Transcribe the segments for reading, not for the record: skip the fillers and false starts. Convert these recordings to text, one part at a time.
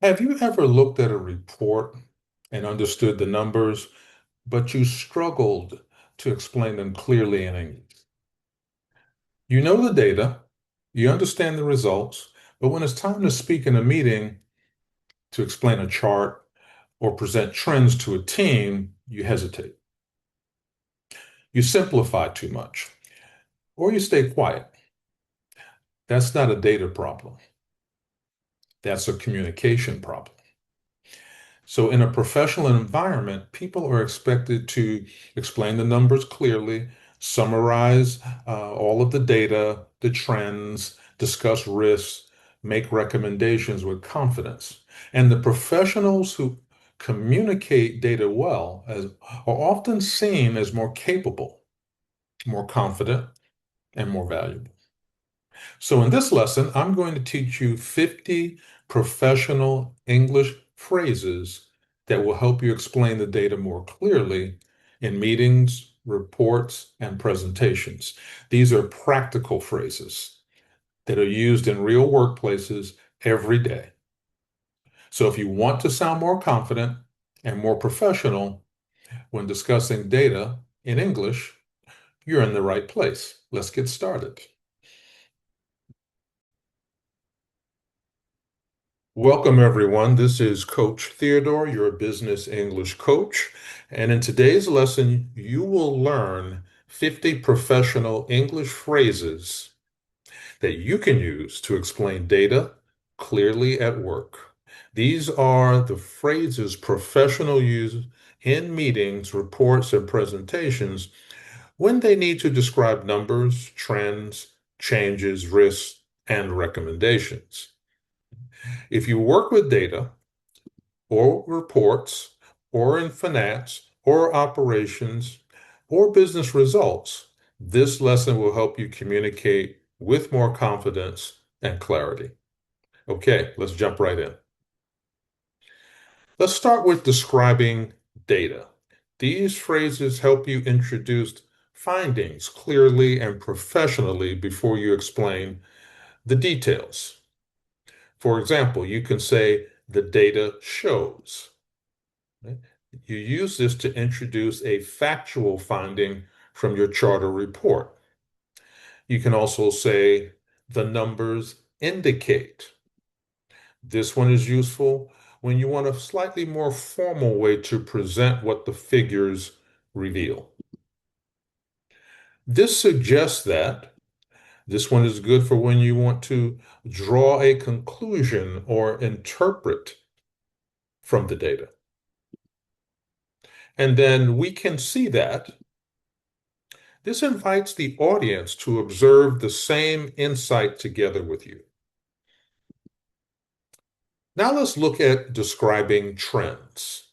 Have you ever looked at a report and understood the numbers, but you struggled to explain them clearly in English? You know the data, you understand the results, but when it's time to speak in a meeting to explain a chart or present trends to a team, you hesitate. You simplify too much, or you stay quiet. That's not a data problem. That's a communication problem. So, in a professional environment, people are expected to explain the numbers clearly, summarize all of the data, the trends, discuss risks, make recommendations with confidence. And the professionals who communicate data well are often seen as more capable, more confident, and more valuable. So, in this lesson, I'm going to teach you 50 professional English phrases that will help you explain the data more clearly in meetings, reports, and presentations. These are practical phrases that are used in real workplaces every day. So, if you want to sound more confident and more professional when discussing data in English, you're in the right place. Let's get started. Welcome, everyone. This is Coach Theodore, your business English coach. And in today's lesson, you will learn 50 professional English phrases that you can use to explain data clearly at work. These are the phrases professionals use in meetings, reports, and presentations when they need to describe numbers, trends, changes, risks, and recommendations. If you work with data, or reports, or in finance, or operations, or business results, this lesson will help you communicate with more confidence and clarity. Okay, let's jump right in. Let's start with describing data. These phrases help you introduce findings clearly and professionally before you explain the details. For example, you can say, the data shows. You use this to introduce a factual finding from your charter report. You can also say the numbers indicate. This one is useful when you want a slightly more formal way to present what the figures reveal. This suggests that this one is good for when you want to draw a conclusion or interpret from the data. And then we can see that this invites the audience to observe the same insight together with you. Now let's look at describing trends.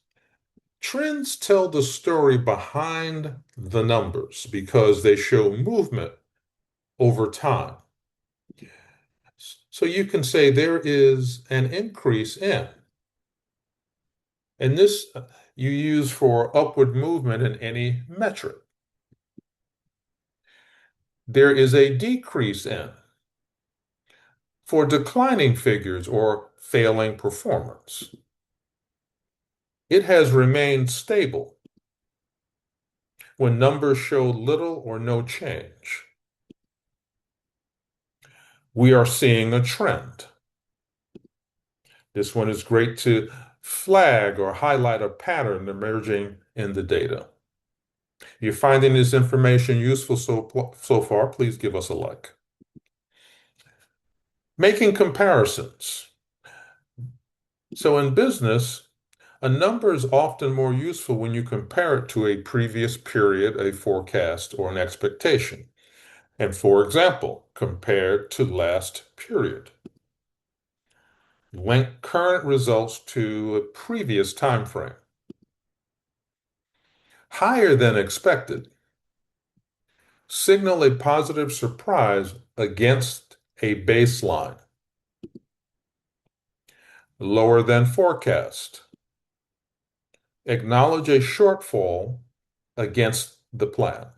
Trends tell the story behind the numbers because they show movement over time. So you can say there is an increase in, and this you use for upward movement in any metric. There is a decrease in for declining figures or failing performance. It has remained stable when numbers show little or no change. We are seeing a trend. This one is great to flag or highlight a pattern emerging in the data. If you're finding this information useful so far, please give us a like. Making comparisons. So in business, a number is often more useful when you compare it to a previous period, a forecast, or an expectation. And for example, compared to last period. Link current results to a previous time frame. Higher than expected. Signal a positive surprise against a baseline. Lower than forecast. Acknowledge a shortfall against the plan.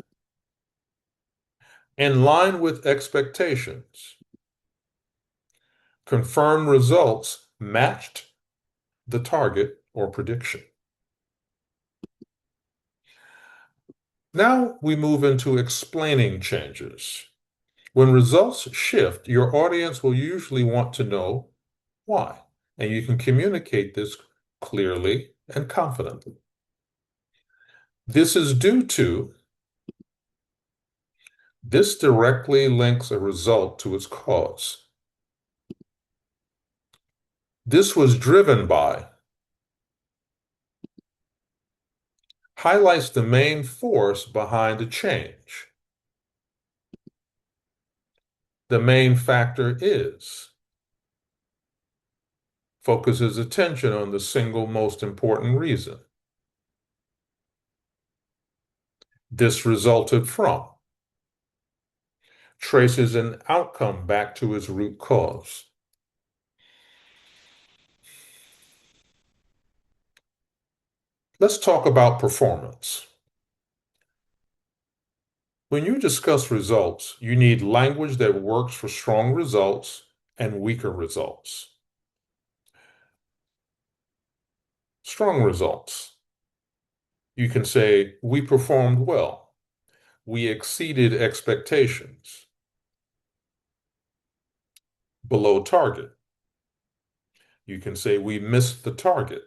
In line with expectations. Confirm results matched the target or prediction. Now we move into explaining changes. When results shift, your audience will usually want to know why, and you can communicate this clearly and confidently. This is due to this directly links a result to its cause. This was driven by highlights the main force behind the change. The main factor is focuses attention on the single most important reason. This resulted from traces an outcome back to its root cause. Let's talk about performance. When you discuss results, you need language that works for strong results and weaker results. Strong results. You can say, we performed well. We exceeded expectations. Below target. You can say, we missed the target,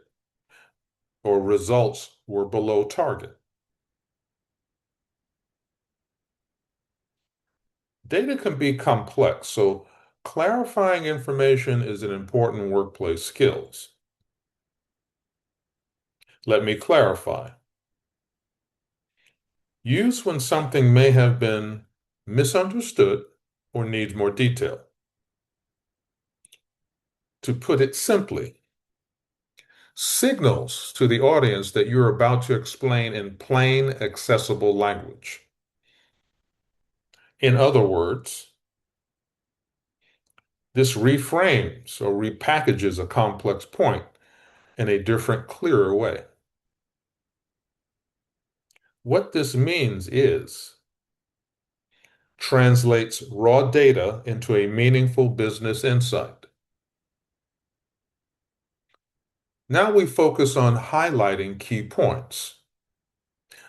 or results were below target. Data can be complex, so clarifying information is an important workplace skill. Let me clarify. Use when something may have been misunderstood or needs more detail. To put it simply, signals to the audience that you're about to explain in plain, accessible language. In other words, this reframes or repackages a complex point in a different, clearer way. What this means is translates raw data into a meaningful business insight. Now we focus on highlighting key points.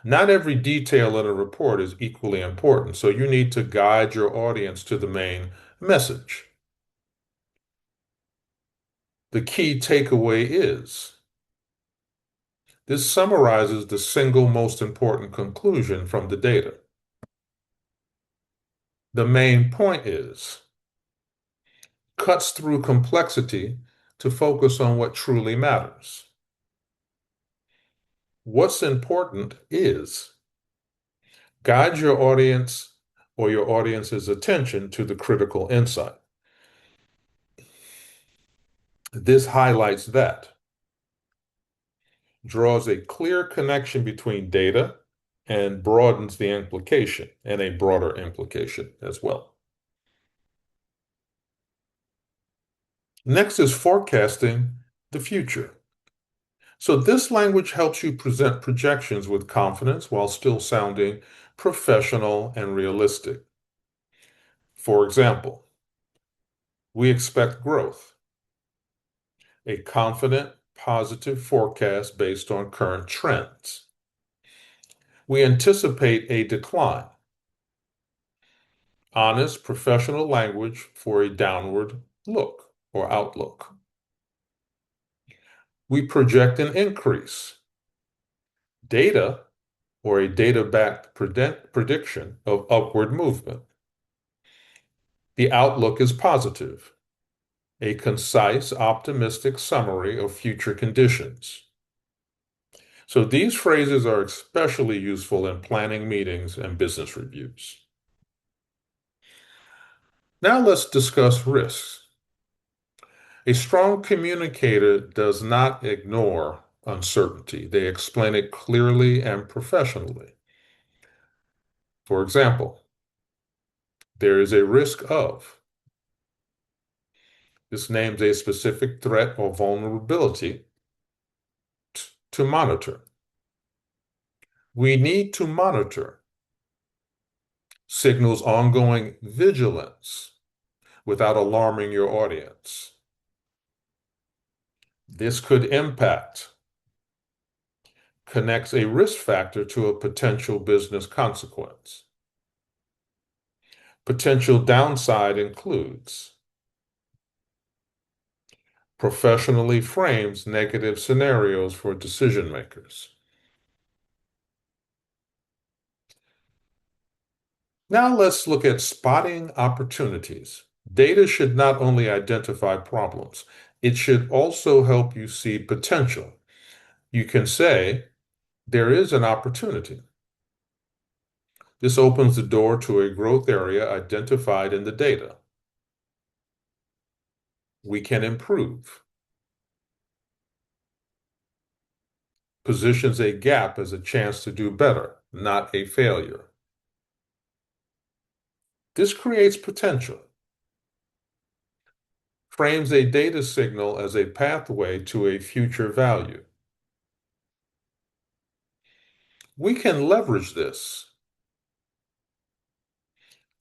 Not every detail in a report is equally important, so you need to guide your audience to the main message. The key takeaway is this summarizes the single most important conclusion from the data. The main point is cuts through complexity to focus on what truly matters. What's important is guide your audience or your audience's attention to the critical insight. This highlights that, draws a clear connection between data and broadens the implication and a broader implication as well. Next is forecasting the future. So this language helps you present projections with confidence while still sounding professional and realistic. For example, we expect growth, a confident, positive forecast based on current trends. We anticipate a decline, honest, professional language for a downward look or outlook. We project an increase, data or a data-backed prediction of upward movement. The outlook is positive, a concise, optimistic summary of future conditions. So these phrases are especially useful in planning meetings and business reviews. Now let's discuss risks. A strong communicator does not ignore uncertainty. They explain it clearly and professionally. For example, there is a risk of. This names a specific threat or vulnerability to monitor. We need to monitor. Signals ongoing vigilance without alarming your audience. This could impact, connects a risk factor to a potential business consequence. Potential downside includes, professionally frames negative scenarios for decision makers. Now let's look at spotting opportunities. Data should not only identify problems, it should also help you see potential. You can say, there is an opportunity. This opens the door to a growth area identified in the data. We can improve. Positions a gap as a chance to do better, not a failure. This creates potential. Frames a data signal as a pathway to a future value. We can leverage this.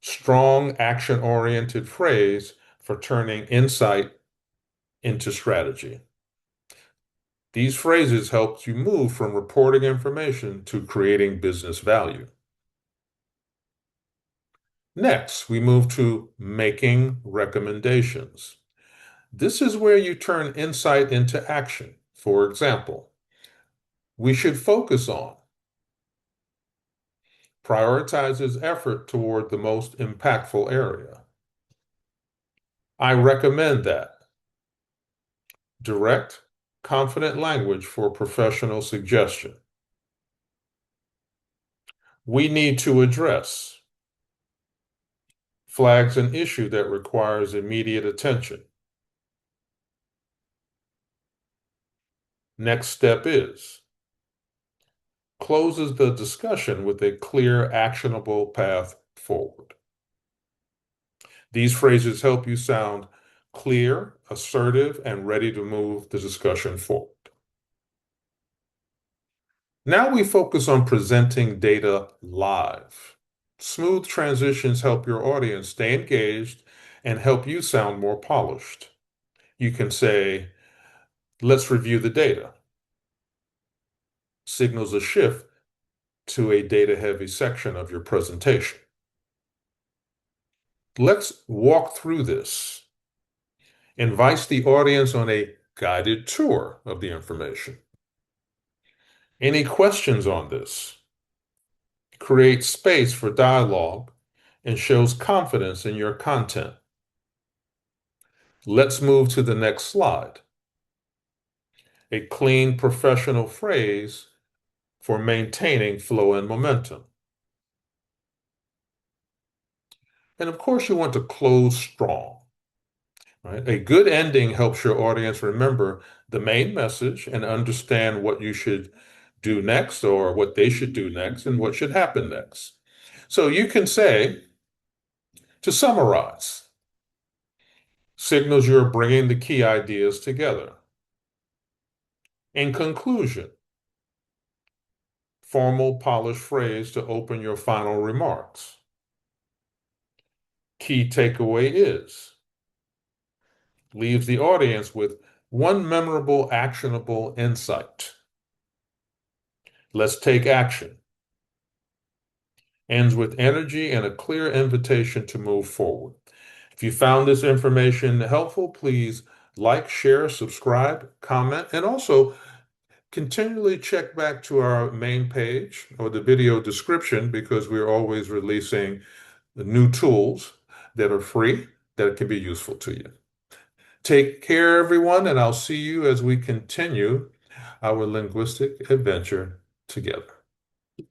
Strong action-oriented phrase for turning insight into strategy. These phrases help you move from reporting information to creating business value. Next, we move to making recommendations. This is where you turn insight into action. For example, we should focus on, prioritizes effort toward the most impactful area. I recommend that. Direct, confident language for professional suggestion. We need to address. Flags an issue that requires immediate attention. Next step is, closes the discussion with a clear, actionable path forward. These phrases help you sound clear, assertive, and ready to move the discussion forward. Now we focus on presenting data live. Smooth transitions help your audience stay engaged and help you sound more polished. You can say, let's review the data. Signals a shift to a data-heavy section of your presentation. Let's walk through this. Invites the audience on a guided tour of the information. Any questions on this? Creates space for dialogue and shows confidence in your content. Let's move to the next slide. A clean, professional phrase for maintaining flow and momentum. And of course, you want to close strong. Right? A good ending helps your audience remember the main message and understand what you should do next, or what they should do next, and what should happen next. So you can say, to summarize, signals you're bringing the key ideas together. In conclusion, formal, polished phrase to open your final remarks. Key takeaway is, leaves the audience with one memorable, actionable insight. Let's take action. Ends with energy and a clear invitation to move forward. If you found this information helpful, please like, share, subscribe, comment, and also continually check back to our main page or the video description, because we're always releasing new tools that are free that can be useful to you. Take care, everyone, and I'll see you as we continue our linguistic adventure together.